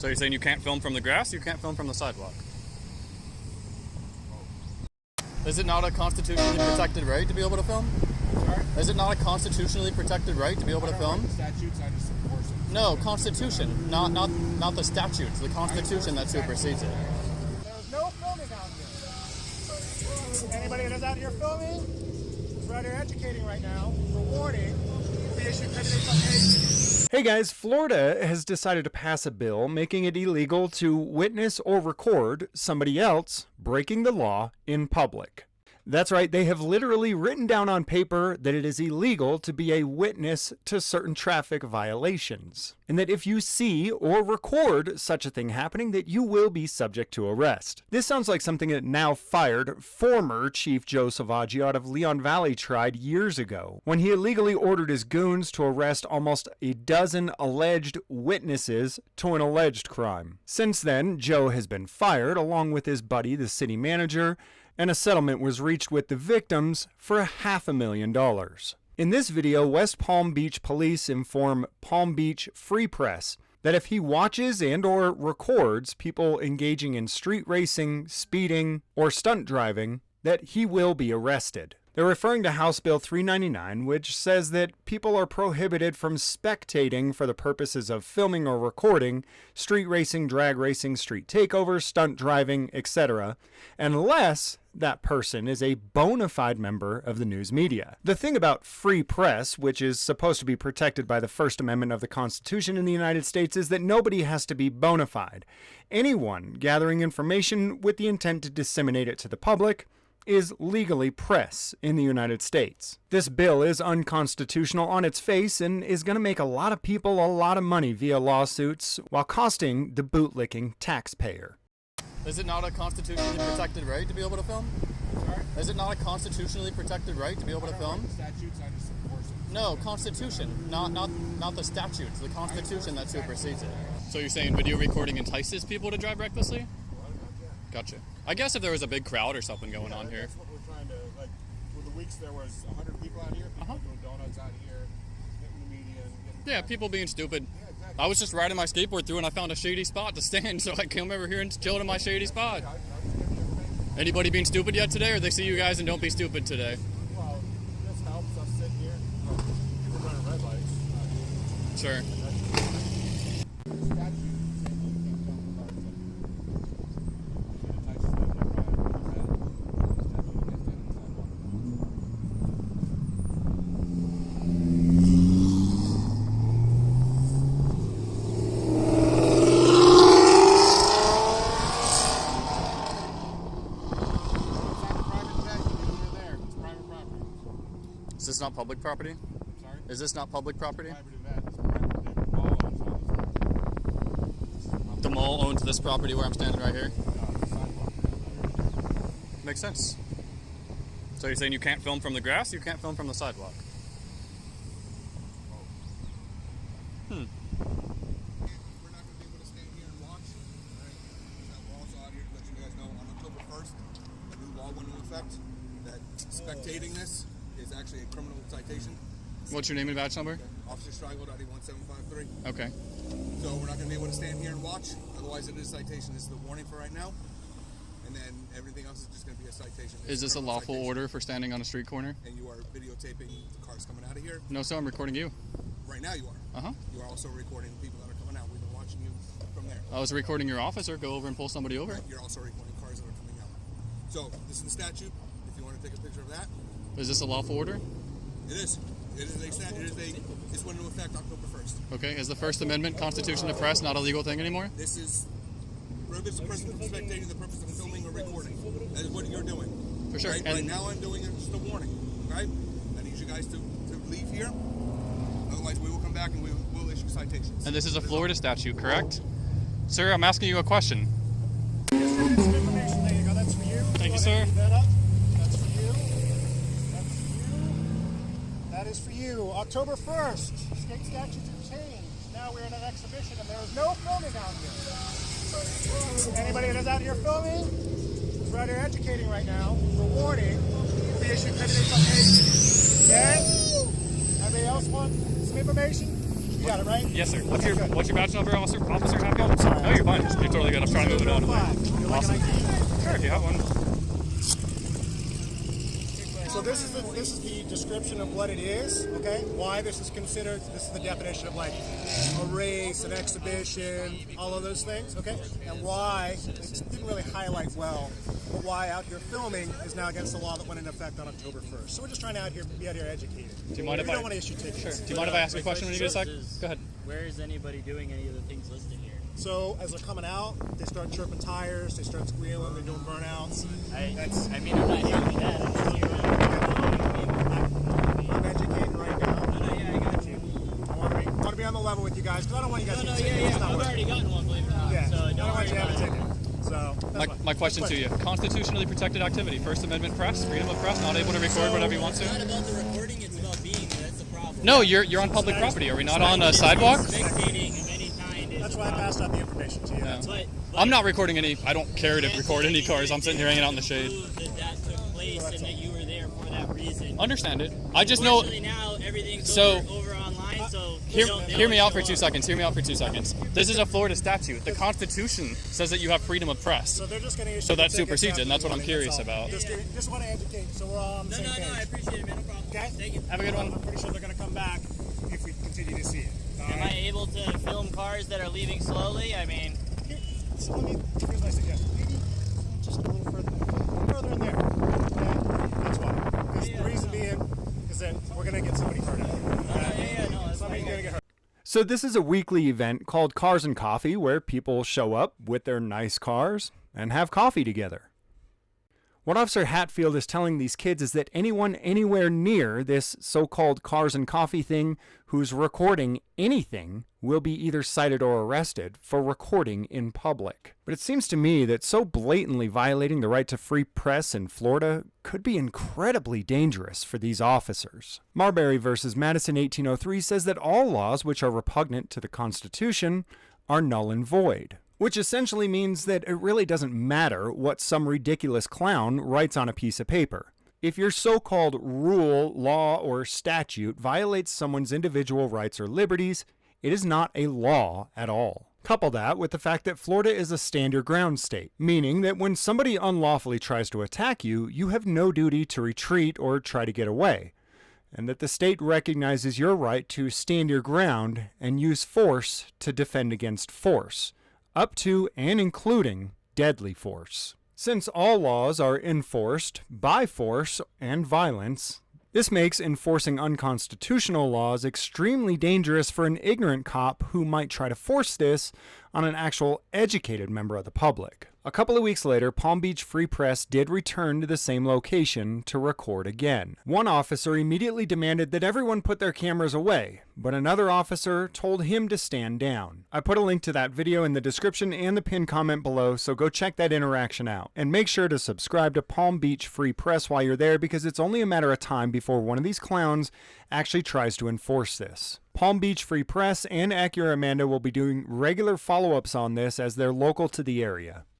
So you're saying you can't film from the grass, you can't film from the sidewalk? Is it not a constitutionally protected right to be able to film? Sorry? Is it not a constitutionally protected right to be able to film? Like the statutes, I just enforce it. No, Constitution, not the statutes, the Constitution that supersedes it. There's no filming out here. Anybody that is out here filming is right here educating right now. For warning, the issue candidates. Hey guys, Florida has decided to pass a bill making it illegal to witness or record somebody else breaking the law in public. That's right, they have literally written down on paper that it is illegal to be a witness to certain traffic violations, and that if you see or record such a thing happening, that you will be subject to arrest. This sounds like something that now fired former Chief Joe Salvaggio out of Leon Valley tried years ago, when he illegally ordered his goons to arrest almost a dozen alleged witnesses to an alleged crime. Since then, Joe has been fired, along with his buddy, the city manager, and a settlement was reached with the victims for $500,000. In this video, West Palm Beach police inform Palm Beach Free Press that if he watches and or records people engaging in street racing, speeding, or stunt driving, that he will be arrested. They're referring to House Bill 399, which says that people are prohibited from spectating for the purposes of filming or recording street racing, drag racing, street takeovers, stunt driving, etc., unless that person is a bona fide member of the news media. The thing about free press, which is supposed to be protected by the First Amendment of the Constitution in the United States, is that nobody has to be bona fide. Anyone gathering information with the intent to disseminate it to the public is legally press in the United States. This bill is unconstitutional on its face and is going to make a lot of people a lot of money via lawsuits while costing the bootlicking taxpayer. Is it not a constitutionally protected right to be able to film? Sorry? Is it not a constitutionally protected right to be able to film? Like the statutes, I just enforce it. No, Constitution, not the statutes, the Constitution that supersedes it. So you're saying video recording entices people to drive recklessly? Gotcha. I guess if there was a big crowd or something going on here. That's what we're trying to, like, for the weeks there was 100 people out here, people doing donuts out here, hitting the median. Yeah, people being stupid. Yeah, exactly. I was just riding my skateboard through and I found a shady spot to stand, so I came over here and chilled in my shady spot. Anybody being stupid yet today, or they see you guys and don't be stupid today? Well, this helps us sit here. People running red lights. Sure. Is this not public property? Sorry? Is this not public property? The mall owns this property where I'm standing right here? Makes sense. So you're saying you can't film from the grass, you can't film from the sidewalk? We're not going to be able to stand here and watch. Right? We're also out here to let you guys know on October 1st, a new law went into effect that spectating this is actually a criminal citation. What's your name and badge number? Officer Strigo.E1753. Okay. So we're not going to be able to stand here and watch. Otherwise, it is a citation. This is the warning for right now. And then everything else is just going to be a citation. Is this a lawful order for standing on a street corner? And you are videotaping the cars coming out of here. No, sir, I'm recording you. Right now you are. Uh-huh. You are also recording the people that are coming out. We've been watching you from there. I was recording your officer go over and pull somebody over. Right. You're also recording cars that are coming out. So this is the statute. If you want to take a picture of that. Is this a lawful order? It is. This went into effect October 1st. Okay. Is the First Amendment Constitution to press not a legal thing anymore? This is prohibits the person from spectating the purpose of filming or recording. That is what you're doing. For sure. Right, right now I'm doing just a warning. Okay? I need you guys to leave here. Otherwise we will come back and we will issue citations. And this is a Florida statute, correct? Sir, I'm asking you a question. Yes, sir, this is information. There you go. That's for you. Thank you, sir. That's for you. That's for you. That is for you. October 1st. State statutes have changed. Now we're in an exhibition and there is no filming out here. Anybody that is out here filming is right here educating right now. For warning, will be issued candidates on page. Okay? Anybody else want some information? You got it, right? Yes, sir. What's your badge number, officer? Officer, have you? Sorry. No, you're gonna try to move it out of the way. 205. You like Awesome. an ID? Sure, if you have one. So this is the description of what it is, okay? Why this is considered, this is the definition of like a race, an exhibition, all of those things, okay? And why, it didn't really highlight well, but why out here filming is now against the law that went into effect on October 1st. So we're just trying to be out here educated. Do you mind if we I... don't want to issue tickets. Sure. Do you mind if I ask you a question when you get a sec? Go ahead. Where is anybody doing any of the things listed here? So as they're coming out, they start chirping tires, they start squealing, they're doing burnouts. I'm not hearing that. I'm just hearing I'm educating right now. No, yeah, I got you. I want to be on the level with you guys because I don't want you guys to get tickets. It's not I've worth it. already gotten one, believe it or not. Yeah, So I don't don't want worry you to have a about it. ticket. So that's fine. My question to you. Constitutionally protected activity. First Amendment press, freedom of press, not able to record whatever you want It's not to. about the recording, it's about being there. That's the problem. No, you're on public property. Are we not on a sidewalk? Spectating of any kind is That's a why I problem. passed out the information to you. Yeah. But I'm not recording any. I don't care to record any cars. I'm sitting here hanging out in the shade. Prove that took place and that you were there for that reason. Understand it. I just know. Unfortunately, now everything's So- over online, so Hear me out for 2 seconds. Hear me out for 2 seconds. This is a Florida statute. The Constitution says that you have freedom of press. So they're just going to issue So that the tickets supersedes it, after and that's the what I'm morning, curious that's all. about. Just want to educate so we're all on the No, same page. I appreciate it, man. No problem. Okay? Thank you. Have a good one. I'm pretty sure they're going to come back if we continue to see it. All Am right? I able to film cars that are leaving slowly? I mean, So here's my suggestion. Maybe just a little further in there. Okay? That's why. Because the reason being is that we're going to get somebody hurt out here. Okay? no, that's Somebody's going to get hurt. So this is a weekly event called Cars and Coffee where people show up with their nice cars and have coffee together. What Officer Hatfield is telling these kids is that anyone anywhere near this so-called Cars and Coffee thing who's recording anything will be either cited or arrested for recording in public. But it seems to me that so blatantly violating the right to free press in Florida could be incredibly dangerous for these officers. Marbury versus Madison 1803 says that all laws which are repugnant to the Constitution are null and void, which essentially means that it really doesn't matter what some ridiculous clown writes on a piece of paper. If your so-called rule, law, or statute violates someone's individual rights or liberties, it is not a law at all. Couple that with the fact that Florida is a stand your ground state, meaning that when somebody unlawfully tries to attack you, you have no duty to retreat or try to get away, and that the state recognizes your right to stand your ground and use force to defend against force, up to and including deadly force. Since all laws are enforced by force and violence, this makes enforcing unconstitutional laws extremely dangerous for an ignorant cop who might try to force this on an actual educated member of the public. A couple of weeks later, Palm Beach Free Press did return to the same location to record again. One officer immediately demanded that everyone put their cameras away, but another officer told him to stand down. I put a link to that video in the description and the pinned comment below, so go check that interaction out. And make sure to subscribe to Palm Beach Free Press while you're there, because it's only a matter of time before one of these clowns actually tries to enforce this. Palm Beach Free Press and Acura Amanda will be doing regular follow-ups on this as they're local to the area.